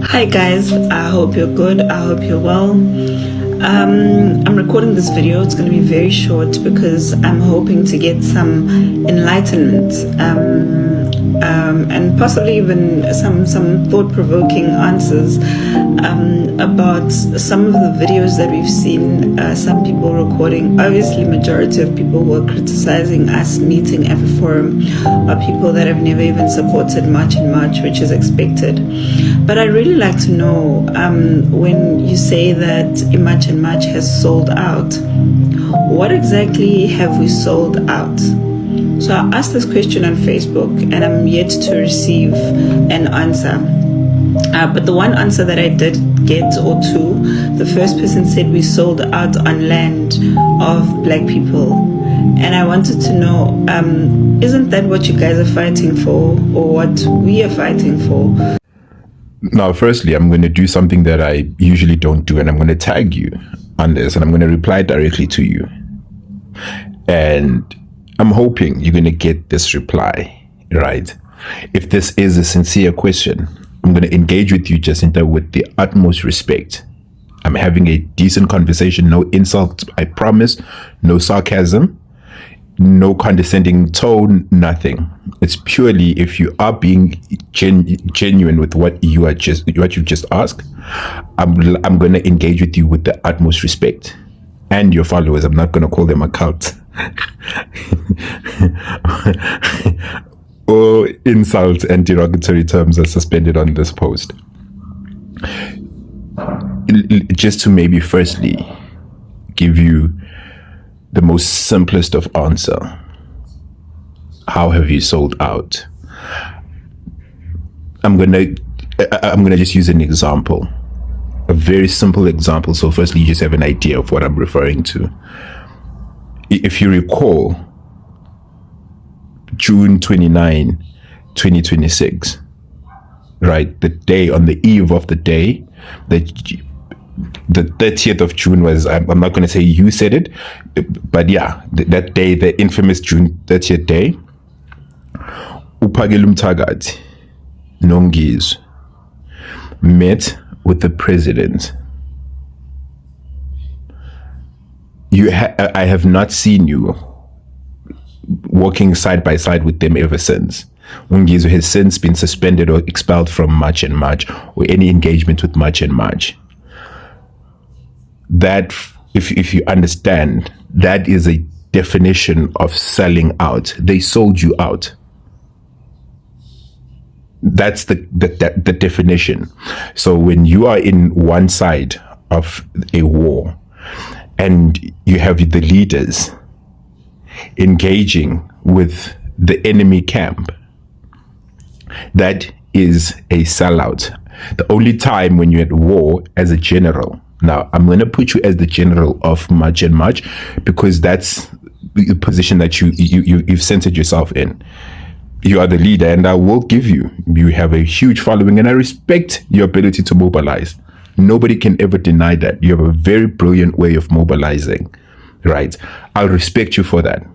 Hi guys, I hope you're good. I hope you're well. I'm recording this video. It's going to be very short because I'm hoping to get some enlightenment and possibly even some thought-provoking answers about some of the videos that we've seen some people recording. Obviously, majority of people who are criticizing us meeting at the forum are people that have never even supported March in March, which is expected. But I'd really like to know, when you say that March in March has sold out, what exactly have we sold out? So I asked this question on Facebook and I'm yet to receive an answer. But the one answer that I did get, or two, the first person said we sold out on land of black people. And I wanted to know, isn't that what you guys are fighting for, or what we are fighting for? Now, firstly, I'm going to do something that I usually don't do, and I'm going to tag you on this, and I'm going to reply directly to you. And I'm hoping you're going to get this reply, right? If this is a sincere question, I'm going to engage with you, Jacinta, with the utmost respect. I'm having a decent conversation, no insults, I promise, no sarcasm, no condescending tone, nothing. It's purely if you are being genuine with what you've just asked, I'm going to engage with you with the utmost respect. And your followers, I'm not going to call them a cult. All insults and derogatory terms are suspended on this post. Just to maybe firstly give you the most simplest of answer. How have you sold out? I'm gonna just use an example, a very simple example. So firstly, you just have an idea of what I'm referring to. If you recall, June 29, 2026, right? The day, on the eve of the day, the 30th of June was, I'm not going to say you said it, but yeah, that day, the infamous June 30th day, Upagelu Mthagathi Nongiz met with the president. I have not seen you walking side by side with them ever since. Nongiz has since been suspended or expelled from March and March, or any engagement with March and March. That, if you understand, that is a definition of selling out. They sold you out. That's the definition. So when you are in one side of a war and you have the leaders engaging with the enemy camp, that is a sellout. The only time when you're at war as a general. Now, I'm going to put you as the general of March and March because that's the position that you've centered yourself in. You are the leader, and I will give you. You have a huge following, and I respect your ability to mobilize. Nobody can ever deny that. You have a very brilliant way of mobilizing, right? I'll respect you for that.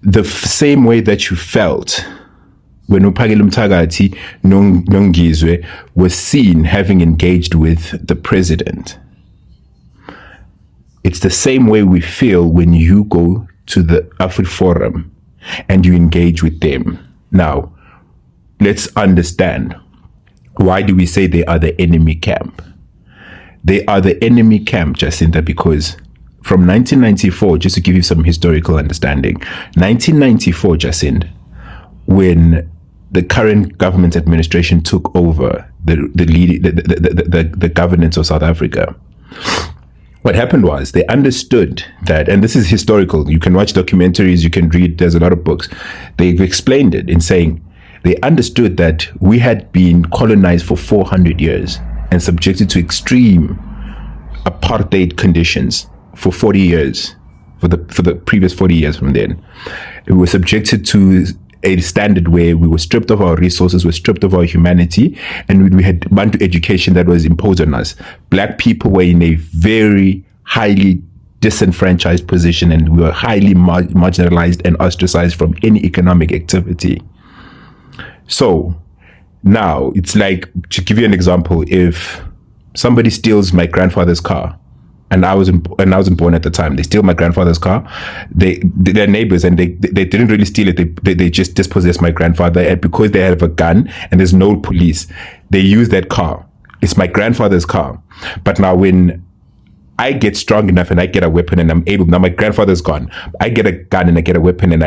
The same way that you felt when Upagelu Mthagathi Nongizwe was seen having engaged with the president. It's the same way we feel when you go to the Afri Forum and you engage with them. Now, let's understand, why do we say they are the enemy camp? They are the enemy camp, Jacinta, because from 1994, just to give you some historical understanding, 1994, Jacinta, when the current government administration took over the governance of South Africa, what happened was they understood that, and this is historical, you can watch documentaries, you can read, there's a lot of books, they've explained it in saying they understood that we had been colonized for 400 years and subjected to extreme apartheid conditions for 40 years, for the previous 40 years from then. We were subjected to a standard where we were stripped of our resources, we were stripped of our humanity, and we had Bantu education that was imposed on us. Black people were in a very highly disenfranchised position, and we were highly marginalized and ostracized from any economic activity. So Now, it's like, to give you an example, if somebody steals my grandfather's car, and I wasn't born at the time. They steal my grandfather's car. They're neighbors, and they didn't really steal it. They just dispossessed my grandfather, and because they have a gun and there's no police, they use that car. It's my grandfather's car. But now when I get strong enough and I get a weapon and I'm able, now my grandfather's gone. I get a gun and I get a weapon, and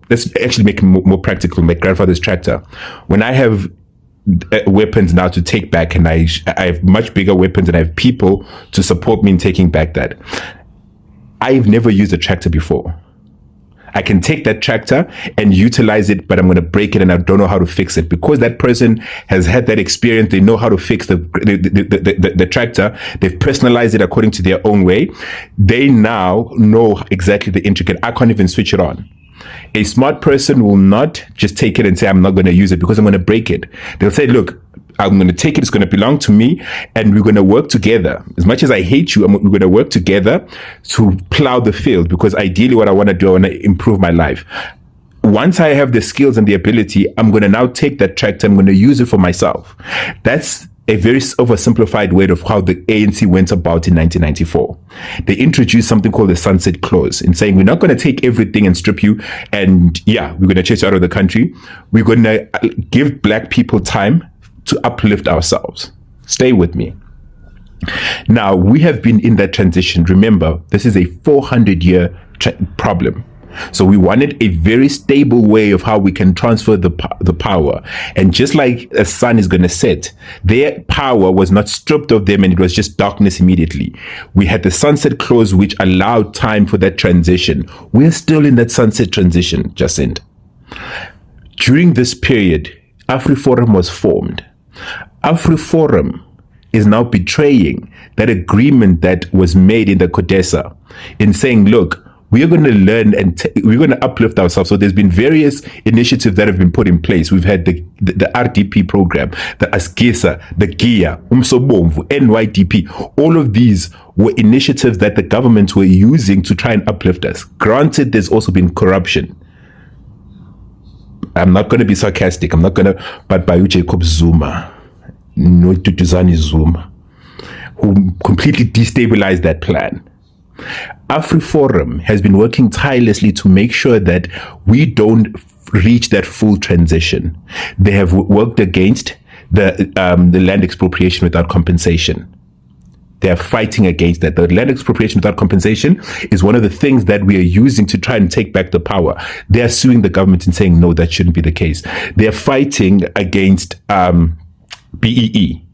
let's actually make it more practical. My grandfather's tractor. When I have weapons now to take back, and I have much bigger weapons, and I have people to support me in taking back that. I've never used a tractor before. I can take that tractor and utilize it, but I'm going to break it and I don't know how to fix it. Because that person has had that experience, they know how to fix the tractor. They've personalized it according to their own way. They now know exactly the intricate. I can't even switch it on. A smart person will not just take it and say, I'm not going to use it because I'm going to break it. They'll say, look, I'm going to take it. It's going to belong to me, and we're going to work together. As much as I hate you, we're going to work together to plow the field, because ideally what I want to do, I want to improve my life. Once I have the skills and the ability, I'm going to now take that tractor. I'm going to use it for myself. That's a very oversimplified way of how the ANC went about in 1994. They introduced something called the sunset clause, in saying, we're not going to take everything and strip you, and we're going to chase you out of the country. We're going to give black people time to uplift ourselves. Stay with me. Now, we have been in that transition. Remember, this is a 400-year problem. So we wanted a very stable way of how we can transfer the power. And just like a sun is going to set, their power was not stripped of them and it was just darkness immediately. We had the sunset clause, which allowed time for that transition. We're still in that sunset transition, Jacinta. During this period, AfriForum was formed. AfriForum is now betraying that agreement that was made in the CODESA, in saying, look, we are going to learn and we're going to uplift ourselves. So there's been various initiatives that have been put in place. We've had the RDP program, the ASGISA, the GIA, Umsobomvu, NYDP. All of these were initiatives that the governments were using to try and uplift us. Granted, there's also been corruption. I'm not going to be sarcastic. But by Jacob Zuma, no Tutuzani Zuma, who completely destabilized that plan. AfriForum has been working tirelessly to make sure that we don't reach that full transition. They have worked against the land expropriation without compensation. They are fighting against that. The land expropriation without compensation is one of the things that we are using to try and take back the power. They are suing the government and saying, no, that shouldn't be the case. They are fighting against BEE.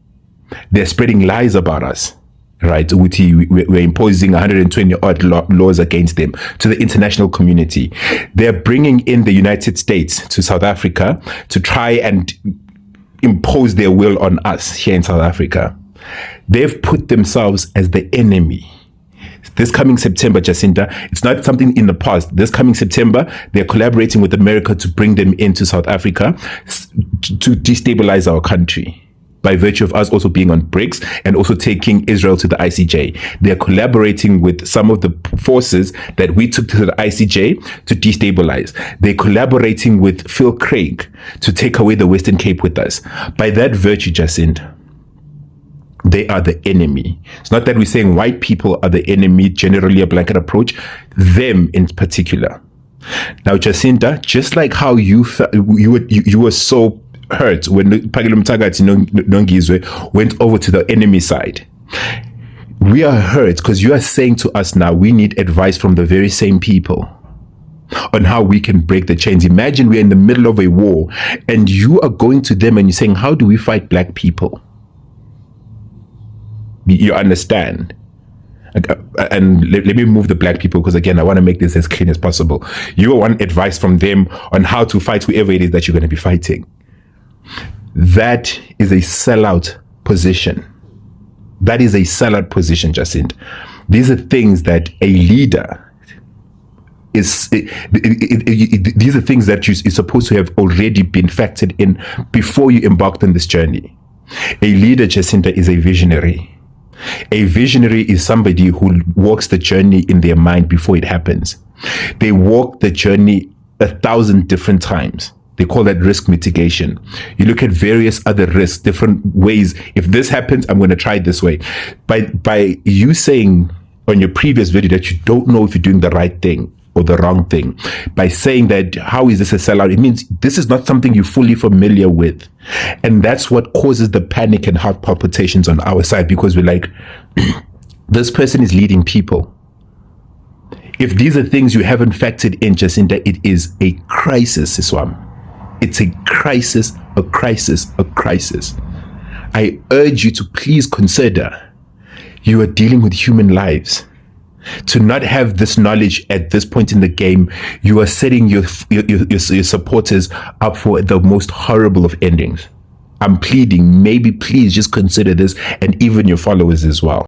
They're spreading lies about us. Right, we're imposing 120 odd laws against them to the international community. They're bringing in the United States to South Africa to try and impose their will on us here in South Africa. They've put themselves as the enemy. This coming September, Jacinta, it's not something in the past. This coming September, they're collaborating with America to bring them into South Africa to destabilize our country, by virtue of us also being on BRICS and also taking Israel to the ICJ. They're collaborating with some of the forces that we took to the ICJ to destabilize. They're collaborating with Phil Craig to take away the Western Cape with us. By that virtue, Jacinta, they are the enemy. It's not that we're saying white people are the enemy, generally a blanket approach, them in particular. Now, Jacinta, just like how you were so hurt when Pagilum Tagati Nongizwe went over to the enemy side. We are hurt because you are saying to us now, we need advice from the very same people on how we can break the chains. Imagine we're in the middle of a war and you are going to them and you're saying, how do we fight black people? You understand? And let me move the black people, because again, I want to make this as clean as possible. You want advice from them on how to fight whoever it is that you're going to be fighting. That is a sellout position. That is a sellout position, Jacinta. These are things that a leader is. These are things that you're supposed to have already been factored in before you embarked on this journey. A leader, Jacinta, is a visionary. A visionary is somebody who walks the journey in their mind before it happens. They walk the journey 1,000 different times. They call that risk mitigation. You look at various other risks, different ways. If this happens, I'm going to try it this way. By you saying on your previous video that you don't know if you're doing the right thing or the wrong thing, by saying that, how is this a sellout? It means this is not something you're fully familiar with. And that's what causes the panic and heart palpitations on our side, because we're like, this person is leading people. If these are things you haven't factored in, Jacinta, it is a crisis, Iswam. It's a crisis, a crisis, a crisis. I urge you to please consider you are dealing with human lives. To not have this knowledge at this point in the game, you are setting your supporters up for the most horrible of endings. I'm pleading, maybe please just consider this, and even your followers as well.